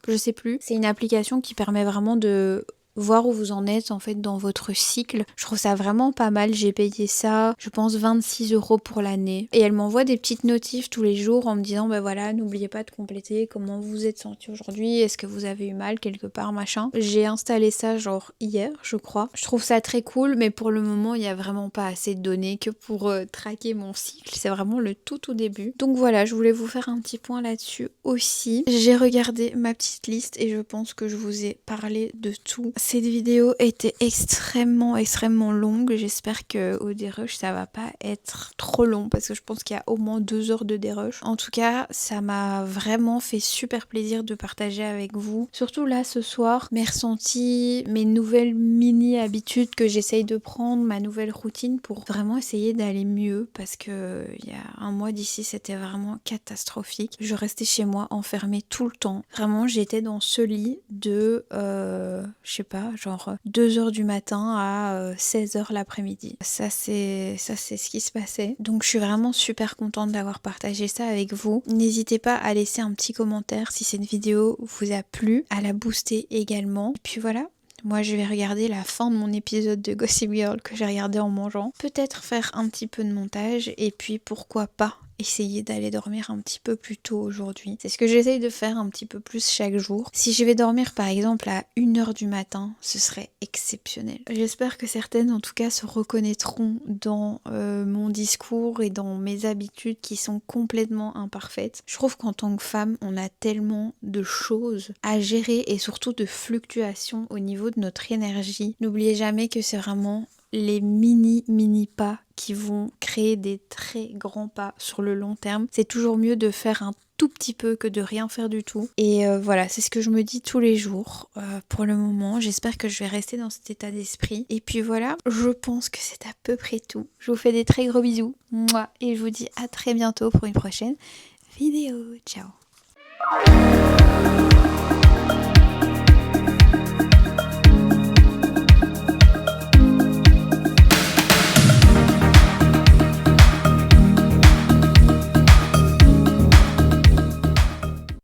je sais plus. C'est une application qui permet vraiment de voir où vous en êtes en fait dans votre cycle. Je trouve ça vraiment pas mal. J'ai payé ça, je pense 26 € pour l'année. Et elle m'envoie des petites notifs tous les jours en me disant bah voilà, n'oubliez pas de compléter comment vous vous êtes senti aujourd'hui, est-ce que vous avez eu mal quelque part, machin. J'ai installé ça genre hier, je crois. Je trouve ça très cool, mais pour le moment, il y a vraiment pas assez de données que pour traquer mon cycle. C'est vraiment le tout au début. Donc voilà, je voulais vous faire un petit point là-dessus aussi. J'ai regardé ma petite liste et je pense que je vous ai parlé de tout. Cette vidéo était extrêmement longue. J'espère que au dérush ça va pas être trop long parce que je pense qu'il y a au moins 2 heures de dérush. En tout cas, ça m'a vraiment fait super plaisir de partager avec vous. Surtout là ce soir, mes ressentis, mes nouvelles mini habitudes que j'essaye de prendre, ma nouvelle routine pour vraiment essayer d'aller mieux parce que il y a un mois d'ici c'était vraiment catastrophique. Je restais chez moi enfermée tout le temps. Vraiment j'étais dans ce lit de je sais pas, genre 2h du matin à 16h l'après-midi. Ça c'est ce qui se passait. Donc je suis vraiment super contente d'avoir partagé ça avec vous. N'hésitez pas à laisser un petit commentaire si cette vidéo vous a plu, à la booster également. Et puis voilà. Moi je vais regarder la fin de mon épisode de Gossip Girl que j'ai regardé en mangeant. Peut-être faire un petit peu de montage et puis pourquoi pas essayer d'aller dormir un petit peu plus tôt aujourd'hui. C'est ce que j'essaye de faire un petit peu plus chaque jour. Si je vais dormir par exemple à 1h du matin, ce serait exceptionnel. J'espère que certaines en tout cas se reconnaîtront dans mon discours et dans mes habitudes qui sont complètement imparfaites. Je trouve qu'en tant que femme, on a tellement de choses à gérer et surtout de fluctuations au niveau de notre énergie. N'oubliez jamais que c'est vraiment les mini pas qui vont créer des très grands pas sur le long terme. C'est toujours mieux de faire un tout petit peu que de rien faire du tout. Et voilà, c'est ce que je me dis tous les jours pour le moment. J'espère que je vais rester dans cet état d'esprit. Et puis voilà, je pense que c'est à peu près tout. Je vous fais des très gros bisous. Moi, et je vous dis à très bientôt pour une prochaine vidéo. Ciao.